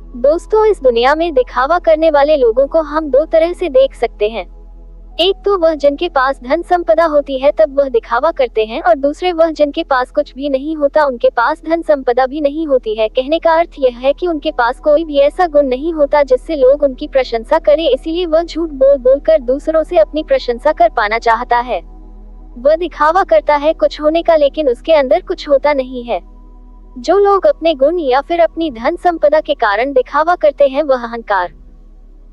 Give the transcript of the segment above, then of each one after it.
दोस्तों, इस दुनिया में दिखावा करने वाले लोगों को हम दो तरह से देख सकते हैं। एक तो वह जिनके पास धन संपदा होती है तब वह दिखावा करते हैं, और दूसरे वह जिनके पास कुछ भी नहीं होता, उनके पास धन संपदा भी नहीं होती है। कहने का अर्थ यह है कि उनके पास कोई भी ऐसा गुण नहीं होता जिससे लोग उनकी प्रशंसा करें, इसीलिए वह झूठ बोल बोल कर दूसरों से अपनी प्रशंसा कर पाना चाहता है। वह दिखावा करता है कुछ होने का, लेकिन उसके अंदर कुछ होता नहीं है। जो लोग अपने गुण या फिर अपनी धन संपदा के कारण दिखावा करते हैं वह अहंकार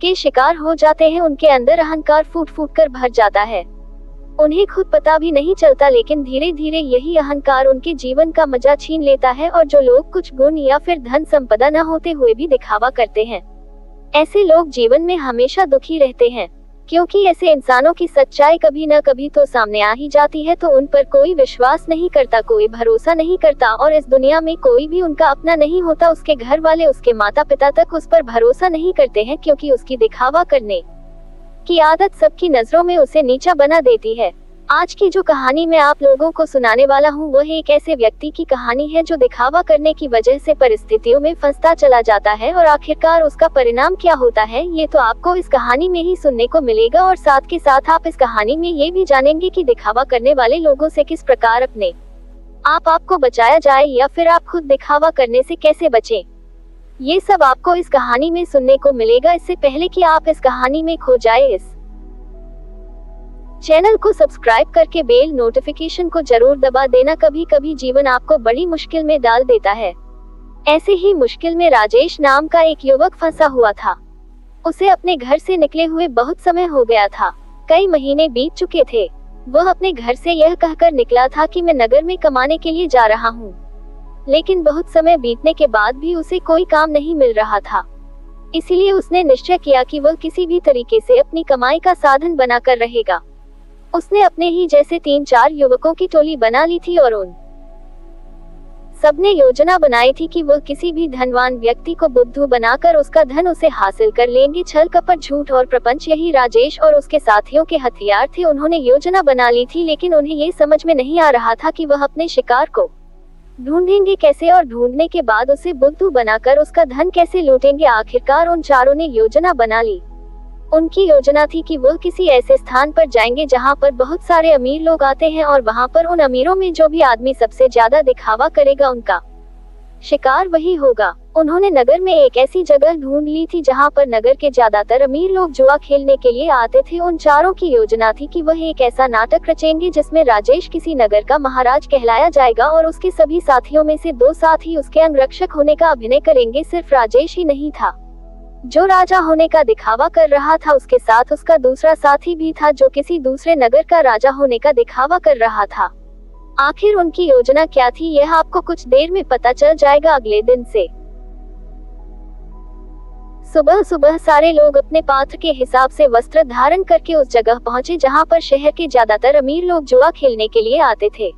के शिकार हो जाते हैं। उनके अंदर अहंकार फूट फूट कर भर जाता है। उन्हें खुद पता भी नहीं चलता, लेकिन धीरे धीरे यही अहंकार उनके जीवन का मजा छीन लेता है। और जो लोग कुछ गुण या फिर धन संपदा न होते हुए भी दिखावा करते हैं, ऐसे लोग जीवन में हमेशा दुखी रहते हैं, क्योंकि ऐसे इंसानों की सच्चाई कभी न कभी तो सामने आ ही जाती है। तो उन पर कोई विश्वास नहीं करता, कोई भरोसा नहीं करता, और इस दुनिया में कोई भी उनका अपना नहीं होता। उसके घर वाले, उसके माता पिता तक उस पर भरोसा नहीं करते हैं, क्योंकि उसकी दिखावा करने की आदत सबकी नजरों में उसे नीचा बना देती है। आज की जो कहानी मैं आप लोगों को सुनाने वाला हूँ वह एक ऐसे व्यक्ति की कहानी है जो दिखावा करने की वजह से परिस्थितियों में फंसता चला जाता है, और आखिरकार उसका परिणाम क्या होता है ये तो आपको इस कहानी में ही सुनने को मिलेगा। और साथ के साथ आप इस कहानी में ये भी जानेंगे कि दिखावा करने वाले लोगों से किस प्रकार अपने आपको बचाया जाए, या फिर आप खुद दिखावा करने से कैसे बचें। ये सब आपको इस कहानी में सुनने को मिलेगा। इससे पहले कि आप इस कहानी में खो जाए, इस चैनल को सब्सक्राइब करके बेल नोटिफिकेशन को जरूर दबा देना। कभी कभी जीवन आपको बड़ी मुश्किल में डाल देता है। ऐसे ही मुश्किल में राजेश नाम का एक युवक फंसा हुआ था। उसे अपने घर से निकले हुए बहुत समय हो गया था, कई महीने बीत चुके थे। वह अपने घर से यह कहकर निकला था कि मैं नगर में कमाने के लिए जा रहा हूँ, लेकिन बहुत समय बीतने के बाद भी उसे कोई काम नहीं मिल रहा था। इसीलिए उसने निश्चय किया कि वह किसी भी तरीके से अपनी कमाई का साधन बनाकर रहेगा। उसने अपने ही जैसे 3-4 युवकों की टोली बना ली थी, और उन सबने योजना बनाई थी कि वह किसी भी धनवान व्यक्ति को बुद्धू बनाकर उसका धन उसे हासिल कर लेंगे। छल कपट झूठ और प्रपंच यही राजेश और उसके साथियों के हथियार थे। उन्होंने योजना बना ली थी, लेकिन उन्हें ये समझ में नहीं आ रहा था कि वह अपने शिकार को ढूंढेंगे कैसे, और ढूंढने के बाद उसे बुद्धू बनाकर उसका धन कैसे लूटेंगे। आखिरकार उन चारों ने योजना बना ली। उनकी योजना थी कि वह किसी ऐसे स्थान पर जाएंगे जहां पर बहुत सारे अमीर लोग आते हैं, और वहां पर उन अमीरों में जो भी आदमी सबसे ज्यादा दिखावा करेगा उनका शिकार वही होगा। उन्होंने नगर में एक ऐसी जगह ढूंढ ली थी जहां पर नगर के ज्यादातर अमीर लोग जुआ खेलने के लिए आते थे। उन चारों की योजना थी कि वह एक ऐसा नाटक रचेंगे जिसमें राजेश किसी नगर का महाराज कहलाया जाएगा, और उसके सभी साथियों में से 2 साथी उसके अंगरक्षक होने का अभिनय करेंगे। सिर्फ राजेश ही नहीं था जो राजा होने का दिखावा कर रहा था, उसके साथ उसका दूसरा साथी भी था जो किसी दूसरे नगर का राजा होने का दिखावा कर रहा था। आखिर उनकी योजना क्या थी यह आपको कुछ देर में पता चल जाएगा। अगले दिन से सुबह सुबह सारे लोग अपने पात्र के हिसाब से वस्त्र धारण करके उस जगह पहुंचे जहां पर शहर के ज्यादातर अमीर लोग जुआ खेलने के लिए आते थे।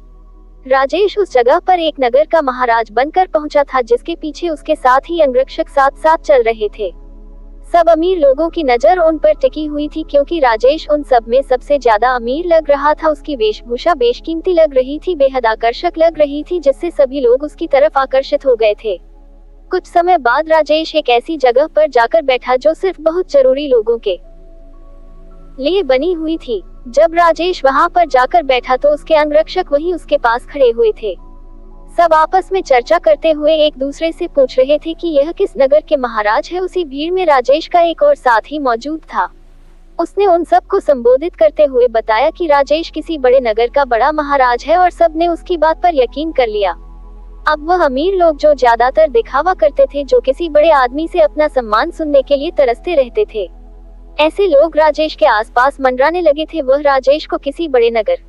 राजेश उस जगह पर एक नगर का महाराज बनकर पहुंचा था, जिसके पीछे उसके साथ ही अंगरक्षक साथ साथ चल रहे थे। सब अमीर लोगों की नजर उन पर टिकी हुई थी, क्योंकि राजेश उन सब में सबसे ज्यादा अमीर लग रहा था। उसकी वेशभूषा बेशकीमती लग रही थी, बेहद आकर्षक लग रही थी, जिससे सभी लोग उसकी तरफ आकर्षित हो गए थे। कुछ समय बाद राजेश एक ऐसी जगह पर जाकर बैठा जो सिर्फ बहुत जरूरी लोगों के लिए बनी हुई थी। जब राजेश वहां पर जाकर बैठा तो उसके अंगरक्षक वहीं उसके पास खड़े हुए थे। सब आपस में चर्चा करते हुए एक दूसरे से पूछ रहे थे कि यह किस नगर के महाराज है। उसी भीड़ में राजेश का एक और साथी मौजूद था। उसने उन सब को संबोधित करते हुए बताया कि राजेश किसी बड़े नगर का बड़ा महाराज है, और सबने उसकी बात पर यकीन कर लिया। अब वह अमीर लोग जो ज्यादातर दिखावा करते थे, जो किसी बड़े आदमी से अपना सम्मान सुनने के लिए तरसते रहते थे, ऐसे लोग राजेश के आसपास मंडराने लगे थे। वह राजेश को किसी बड़े नगर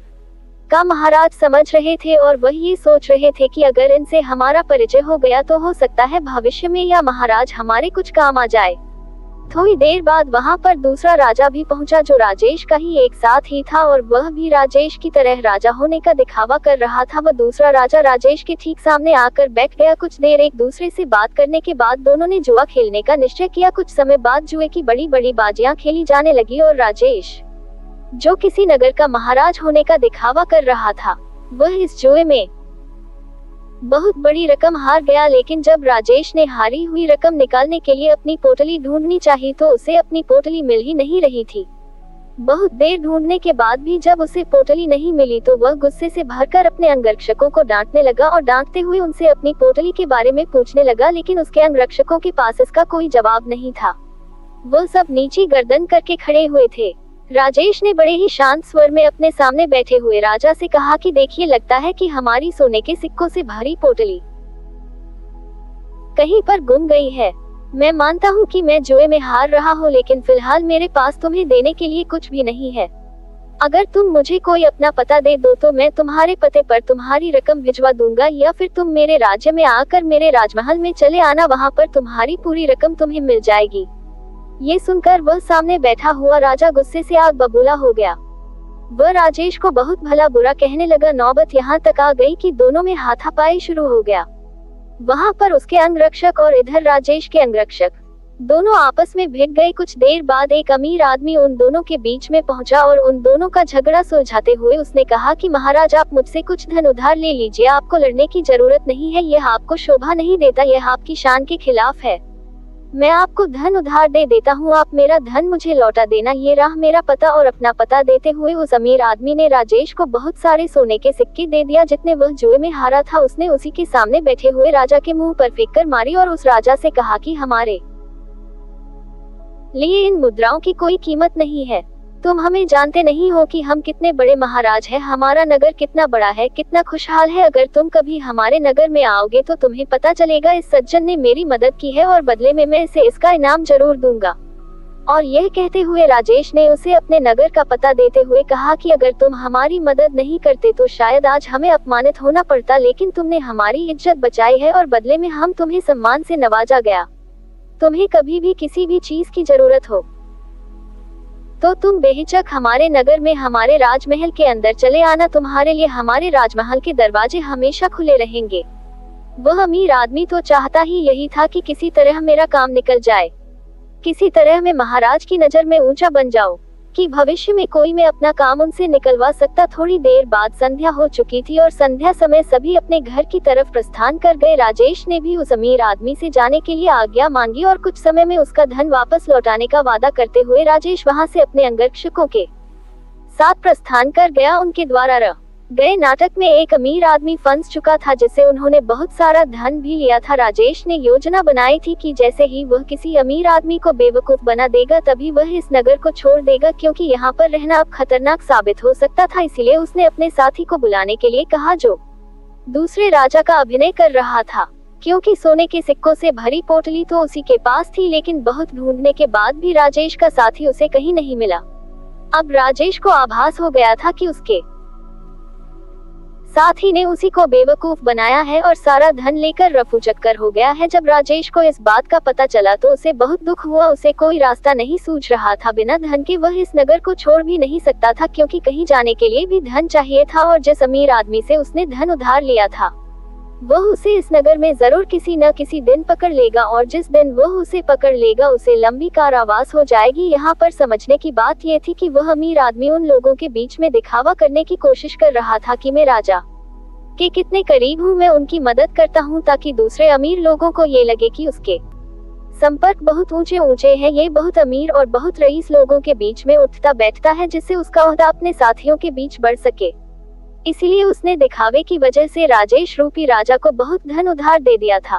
का महाराज समझ रहे थे, और वह ये सोच रहे थे कि अगर इनसे हमारा परिचय हो गया तो हो सकता है भविष्य में यह महाराज हमारे कुछ काम आ जाए। थोड़ी देर बाद वहां पर दूसरा राजा भी पहुंचा जो राजेश का ही एक साथ ही था, और वह भी राजेश की तरह राजा होने का दिखावा कर रहा था। वह दूसरा राजा राजेश के ठीक सामने आकर बैठ गया। कुछ देर एक दूसरे से बात करने के बाद दोनों ने जुआ खेलने का निश्चय किया। कुछ समय बाद जुए की बड़ी बड़ी बाजियां खेली जाने लगी, और राजेश जो किसी नगर का महाराज होने का दिखावा कर रहा था वह इस जुए में बहुत बड़ी रकम हार गया, लेकिन जब राजेश ने हारी हुई रकम निकालने के लिए अपनी पोटली ढूंढनी चाहिए तो उसे अपनी पोटली मिल ही नहीं रही थी। बहुत देर ढूंढने के बाद भी जब उसे पोटली नहीं मिली तो वह गुस्से से भरकर अपने अंगरक्षकों को डांटने लगा और डांटते हुए उनसे अपनी पोटली के बारे में पूछने लगा, लेकिन उसके अंगरक्षकों के पास इसका कोई जवाब नहीं था। वो सब नीची गर्दन करके खड़े हुए थे। राजेश ने बड़े ही शांत स्वर में अपने सामने बैठे हुए राजा से कहा कि देखिए, लगता है कि हमारी सोने के सिक्कों से भरी पोटली कहीं पर गुम गई है। मैं मानता हूँ कि मैं जुए में हार रहा हूँ, लेकिन फिलहाल मेरे पास तुम्हें देने के लिए कुछ भी नहीं है। अगर तुम मुझे कोई अपना पता दे दो तो मैं तुम्हारे पते पर तुम्हारी रकम भिजवा दूंगा, या फिर तुम मेरे राज्य में आकर मेरे राजमहल में चले आना, वहाँ पर तुम्हारी पूरी रकम तुम्हें मिल जाएगी। ये सुनकर वह सामने बैठा हुआ राजा गुस्से से आग बबूला हो गया। वह राजेश को बहुत भला बुरा कहने लगा। नौबत यहाँ तक आ गई कि दोनों में हाथापाई शुरू हो गया। वहाँ पर उसके अंगरक्षक और इधर राजेश के अंगरक्षक दोनों आपस में भिड़ गए। कुछ देर बाद एक अमीर आदमी उन दोनों के बीच में पहुंचा और उन दोनों का झगड़ा सुलझाते हुए उसने कहा कि महाराज, आप मुझसे कुछ धन उधार ले लीजिए, आपको लड़ने की जरूरत नहीं है, यह आपको शोभा नहीं देता, यह आपकी शान के खिलाफ है। मैं आपको धन उधार दे देता हूँ, आप मेरा धन मुझे लौटा देना, ये रहा मेरा पता। और अपना पता देते हुए उस अमीर आदमी ने राजेश को बहुत सारे सोने के सिक्के दे दिया जितने वह जुए में हारा था। उसने उसी के सामने बैठे हुए राजा के मुंह पर फेंक कर मारी और उस राजा से कहा कि हमारे लिए इन मुद्राओं की कोई कीमत नहीं है। तुम हमें जानते नहीं हो कि हम कितने बड़े महाराज हैं, हमारा नगर कितना बड़ा है, कितना खुशहाल है। अगर तुम कभी हमारे नगर में आओगे तो तुम्हें पता चलेगा इस सज्जन ने मेरी मदद की है और बदले में मैं इसे इसका इनाम जरूर दूंगा। और यह कहते हुए राजेश ने उसे अपने नगर का पता देते हुए कहा कि अगर तुम हमारी मदद नहीं करते तो शायद आज हमें अपमानित होना पड़ता, लेकिन तुमने हमारी इज्जत बचाई है और बदले में हम तुम्हें सम्मान से नवाजा गया। तुम्हें कभी भी किसी भी चीज की जरूरत हो तो तुम बेहिचक हमारे नगर में हमारे राजमहल के अंदर चले आना, तुम्हारे लिए हमारे राजमहल के दरवाजे हमेशा खुले रहेंगे। वह अमीर आदमी तो चाहता ही यही था कि किसी तरह मेरा काम निकल जाए, किसी तरह मैं महाराज की नजर में ऊंचा बन जाऊं, कि भविष्य में कोई मैं अपना काम उनसे निकलवा सकता। थोड़ी देर बाद संध्या हो चुकी थी और संध्या समय सभी अपने घर की तरफ प्रस्थान कर गए। राजेश ने भी उस अमीर आदमी से जाने के लिए आज्ञा मांगी और कुछ समय में उसका धन वापस लौटाने का वादा करते हुए राजेश वहां से अपने अंगरक्षकों के साथ प्रस्थान कर गया। उनके द्वारा रह गए नाटक में एक अमीर आदमी फंस चुका था जिससे उन्होंने बहुत सारा धन भी लिया था। राजेश ने योजना बनाई थी कि जैसे ही वह किसी अमीर आदमी को बेवकूफ बना देगा तभी वह इस नगर को छोड़ देगा, क्योंकि यहाँ पर रहना अब खतरनाक साबित हो सकता था। इसलिए उसने अपने साथी को बुलाने के लिए कहा जो दूसरे राजा का अभिनय कर रहा था, क्योंकि सोने के सिक्कों से भरी पोटली तो उसी के पास थी, लेकिन बहुत ढूंढने के बाद भी राजेश का साथी उसे कहीं नहीं मिला। अब राजेश को आभास हो गया था कि उसके साथी ने उसी को बेवकूफ बनाया है और सारा धन लेकर रफू चक्कर हो गया है। जब राजेश को इस बात का पता चला तो उसे बहुत दुख हुआ। उसे कोई रास्ता नहीं सूझ रहा था, बिना धन के वह इस नगर को छोड़ भी नहीं सकता था, क्योंकि कहीं जाने के लिए भी धन चाहिए था। और जिस अमीर आदमी से उसने धन उधार लिया था वह उसे इस नगर में जरूर किसी न किसी दिन पकड़ लेगा, और जिस दिन वह उसे पकड़ लेगा उसे लंबी कारावास हो जाएगी। यहाँ पर समझने की बात यह थी कि वह अमीर आदमी उन लोगों के बीच में दिखावा करने की कोशिश कर रहा था कि मैं राजा के कितने करीब हूँ, मैं उनकी मदद करता हूँ, ताकि दूसरे अमीर लोगों को ये लगे कि उसके संपर्क बहुत ऊंचे ऊंचे हैं। ये बहुत अमीर और बहुत रईस लोगों के बीच में उठता बैठता है, जिससे उसका ओहदा अपने साथियों के बीच बढ़ सके। इसलिए उसने दिखावे की वजह से राजेश रूपी राजा को बहुत धन उधार दे दिया था।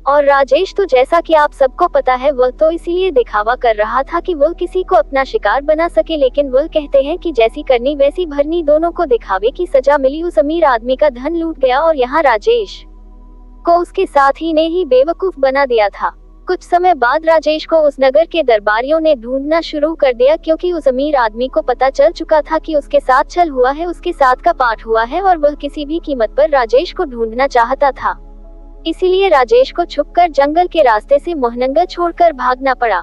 और राजेश तो जैसा कि आप सबको पता है वह तो इसीलिए दिखावा कर रहा था कि वह किसी को अपना शिकार बना सके, लेकिन वह कहते हैं कि जैसी करनी वैसी भरनी, दोनों को दिखावे की सजा मिली। उस अमीर आदमी का धन लूट गया और यहाँ राजेश को उसके साथी ने ही बेवकूफ बना दिया था। कुछ समय बाद राजेश को उस नगर के दरबारियों ने ढूंढना शुरू कर दिया, क्योंकि उस अमीर आदमी को पता चल चुका था कि उसके साथ छल हुआ है, उसके साथ का पाठ हुआ है, और वह किसी भी कीमत पर राजेश को ढूंढना चाहता था। इसीलिए राजेश को छुपकर जंगल के रास्ते से मोहनंगा छोड़कर भागना पड़ा।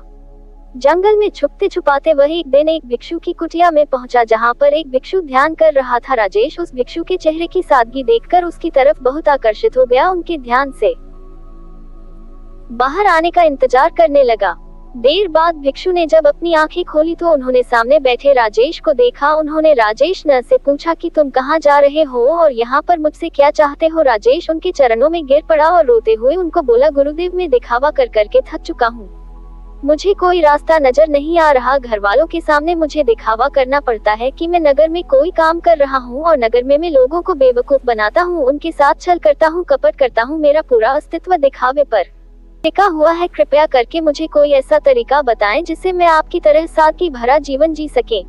जंगल में छुपते छुपाते वह एक दिन एक भिक्षु की कुटिया में पहुंचा, जहां पर एक भिक्षु ध्यान कर रहा था। राजेश उस भिक्षु के चेहरे की सादगी देखकर उसकी तरफ बहुत आकर्षित हो गया। उनके ध्यान से बाहर आने का इंतजार करने लगा। देर बाद भिक्षु ने जब अपनी आंखें खोली तो उन्होंने सामने बैठे राजेश को देखा। उन्होंने राजेश न से पूछा कि तुम कहाँ जा रहे हो और यहाँ पर मुझसे क्या चाहते हो। राजेश उनके चरणों में गिर पड़ा और रोते हुए उनको बोला, गुरुदेव, मैं दिखावा कर करके थक चुका हूँ, मुझे कोई रास्ता नजर नहीं आ रहा। घर वालों के सामने मुझे दिखावा करना पड़ता है कि मैं नगर में कोई काम कर रहा हूँ और नगर में मैं लोगों को बेवकूफ बनाता हूँ, उनके साथ छल करता हूँ, कपट करता हूँ। मेरा पूरा अस्तित्व दिखावे पर टिका हुआ है। कृपया करके मुझे कोई ऐसा तरीका बताएं जिससे मैं आपकी तरह सादगी भरा जीवन जी सके,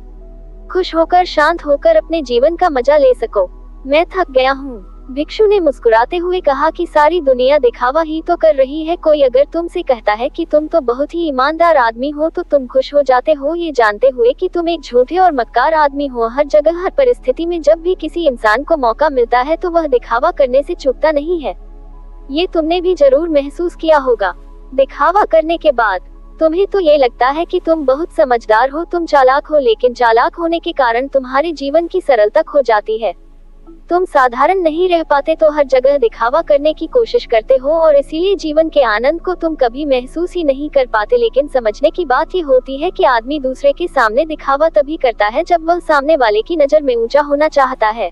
खुश होकर शांत होकर अपने जीवन का मजा ले सको। मैं थक गया हूँ। भिक्षु ने मुस्कुराते हुए कहा कि सारी दुनिया दिखावा ही तो कर रही है। कोई अगर तुमसे कहता है कि तुम तो बहुत ही ईमानदार आदमी हो तो तुम खुश हो जाते हो, ये जानते हुए कि तुम एक झूठे और मक्कार आदमी हो। हर जगह, हर परिस्थिति में जब भी किसी इंसान को मौका मिलता है तो वह दिखावा करने से चूकता नहीं है। ये तुमने भी जरूर महसूस किया होगा। दिखावा करने के बाद तुम्हें तो ये लगता है कि तुम बहुत समझदार हो, तुम चालाक हो, लेकिन चालाक होने के कारण तुम्हारे जीवन की सरलता खो जाती है। तुम साधारण नहीं रह पाते तो हर जगह दिखावा करने की कोशिश करते हो और इसीलिए जीवन के आनंद को तुम कभी महसूस ही नहीं कर पाते। लेकिन समझने की बात ये होती है कि आदमी दूसरे के सामने दिखावा तभी करता है जब वह सामने वाले की नजर में ऊंचा होना चाहता है।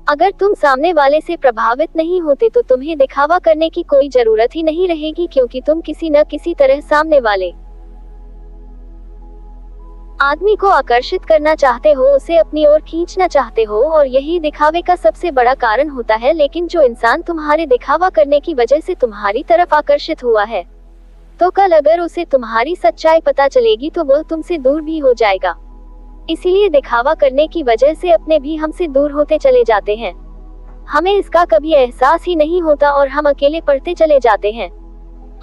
अगर तुम सामने वाले से प्रभावित नहीं होते तो तुम्हें दिखावा करने की कोई जरूरत ही नहीं रहेगी, क्योंकि तुम किसी न किसी तरह सामने वाले आदमी को आकर्षित करना चाहते हो, उसे अपनी ओर खींचना चाहते हो और यही दिखावे का सबसे बड़ा कारण होता है। लेकिन जो इंसान तुम्हारे दिखावा करने की वजह से तुम्हारी तरफ आकर्षित हुआ है तो कल अगर उसे तुम्हारी सच्चाई पता चलेगी तो वह तुमसे दूर भी हो जाएगा। इसीलिए दिखावा करने की वजह से अपने भी हमसे दूर होते चले जाते हैं। हमें इसका कभी एहसास ही नहीं होता और हम अकेले पड़ते चले जाते हैं।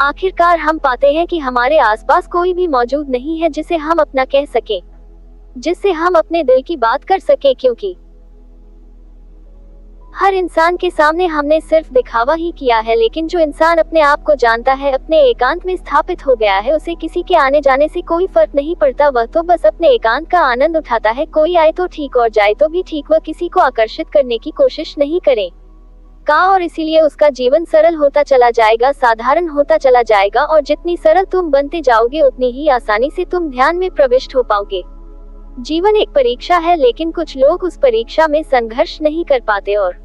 आखिरकार हम पाते हैं कि हमारे आसपास कोई भी मौजूद नहीं है जिसे हम अपना कह सकें, जिससे हम अपने दिल की बात कर सके, क्योंकि हर इंसान के सामने हमने सिर्फ दिखावा ही किया है। लेकिन जो इंसान अपने आप को जानता है, अपने एकांत में स्थापित हो गया है, उसे किसी के आने जाने से कोई फर्क नहीं पड़ता। वह तो बस अपने एकांत का आनंद उठाता है। कोई आए तो ठीक और जाए तो भी ठीक, वह किसी को आकर्षित करने की कोशिश नहीं करे और इसीलिए उसका जीवन सरल होता चला जाएगा, साधारण होता चला जाएगा। और जितनी सरल तुम बनते जाओगे उतनी ही आसानी से तुम ध्यान में प्रविष्ट हो पाओगे। जीवन एक परीक्षा है, लेकिन कुछ लोग उस परीक्षा में संघर्ष नहीं कर पाते और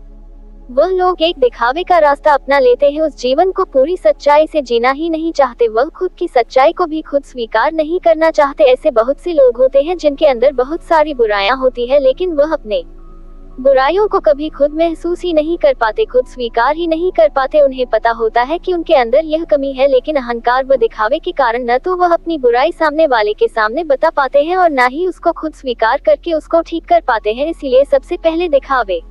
वह लोग एक दिखावे का रास्ता अपना लेते हैं। उस जीवन को पूरी सच्चाई से जीना ही नहीं चाहते, वह खुद की सच्चाई को भी खुद स्वीकार नहीं करना चाहते। ऐसे बहुत से लोग होते हैं जिनके अंदर बहुत सारी बुराइयां होती है, लेकिन वह अपने बुराइयों को कभी खुद महसूस ही नहीं कर पाते, खुद स्वीकार ही नहीं कर पाते। उन्हें पता होता है कि उनके अंदर यह कमी है, लेकिन अहंकार व दिखावे के कारण न तो वह अपनी बुराई सामने वाले के सामने बता पाते हैं और न ही उसको खुद स्वीकार करके उसको ठीक कर पाते हैं। इसीलिए सबसे पहले दिखावे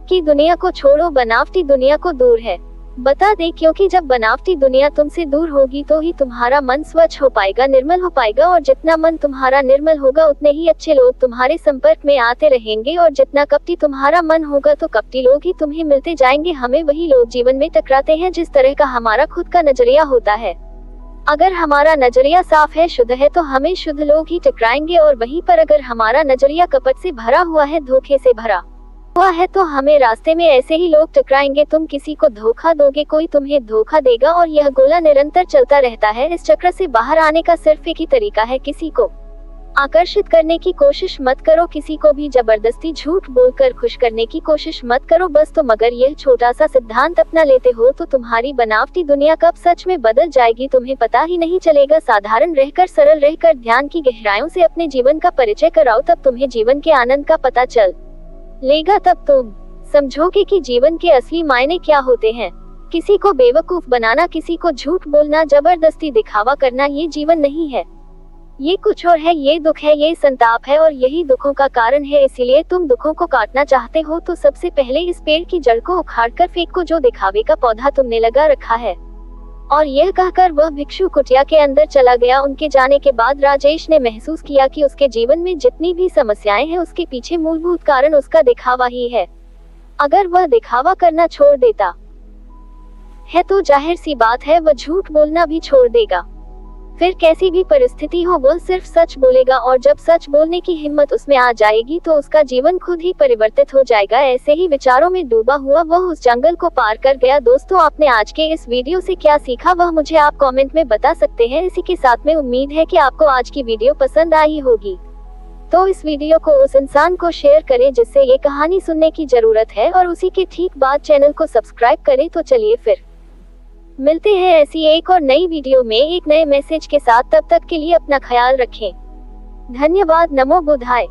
की दुनिया को छोड़ो, बनावटी दुनिया को दूर है बता दे, क्योंकि जब बनावटी दुनिया तुमसे दूर होगी तो ही तुम्हारा मन स्वच्छ हो पाएगा, निर्मल हो पाएगा। और जितना मन तुम्हारा निर्मल होगा उतने ही अच्छे लोग तुम्हारे संपर्क में आते रहेंगे। और जितना कपटी तुम्हारा मन होगा तो कपटी लोग ही तुम्हें मिलते जाएंगे। हमें वही लोग जीवन में टकराते हैं जिस तरह का हमारा खुद का नजरिया होता है। अगर हमारा नजरिया साफ है, शुद्ध है, तो हमें शुद्ध लोग ही टकराएंगे। और वहीं पर अगर हमारा नजरिया कपट से भरा हुआ है, धोखे से भरा हुआ है, तो हमें रास्ते में ऐसे ही लोग टकराएंगे। तुम किसी को धोखा दोगे, कोई तुम्हें धोखा देगा और यह गोला निरंतर चलता रहता है। इस चक्र से बाहर आने का सिर्फ एक ही तरीका है, किसी को आकर्षित करने की कोशिश मत करो, किसी को भी जबरदस्ती झूठ बोलकर खुश करने की कोशिश मत करो बस। तुम अगर यह छोटा सा सिद्धांत अपना लेते हो तो तुम्हारी बनावटी दुनिया कब सच में बदल जाएगी तुम्हें पता ही नहीं चलेगा। साधारण रहकर, सरल रहकर, ध्यान की गहराइयों से अपने जीवन का परिचय कराओ, तब तुम्हें जीवन के आनंद का पता चल लेगा। तब तुम समझोगे कि जीवन के असली मायने क्या होते हैं। किसी को बेवकूफ बनाना, किसी को झूठ बोलना, जबरदस्ती दिखावा करना, ये जीवन नहीं है, ये कुछ और है। ये दुख है, ये संताप है और यही दुखों का कारण है। इसीलिए तुम दुखों को काटना चाहते हो तो सबसे पहले इस पेड़ की जड़ को उखाड़कर फेंको जो दिखावे का पौधा तुमने लगा रखा है। और यह कहकर वह भिक्षु कुटिया के अंदर चला गया। उनके जाने के बाद राजेश ने महसूस किया कि उसके जीवन में जितनी भी समस्याएं हैं उसके पीछे मूलभूत कारण उसका दिखावा ही है। अगर वह दिखावा करना छोड़ देता है तो जाहिर सी बात है वह झूठ बोलना भी छोड़ देगा। फिर कैसी भी परिस्थिति हो वो सिर्फ सच बोलेगा, और जब सच बोलने की हिम्मत उसमें आ जाएगी तो उसका जीवन खुद ही परिवर्तित हो जाएगा। ऐसे ही विचारों में डूबा हुआ वह उस जंगल को पार कर गया। दोस्तों, आपने आज के इस वीडियो से क्या सीखा वह मुझे आप कमेंट में बता सकते हैं। इसी के साथ में उम्मीद है कि आपको आज की वीडियो पसंद आई होगी, तो इस वीडियो को उस इंसान को शेयर करें जिससे ये कहानी सुनने की जरूरत है, और उसी के ठीक बाद चैनल को सब्सक्राइब करें। तो चलिए फिर मिलते हैं ऐसी एक और नई वीडियो में एक नए मैसेज के साथ। तब तक के लिए अपना ख्याल रखें। धन्यवाद। नमो बुद्धाय।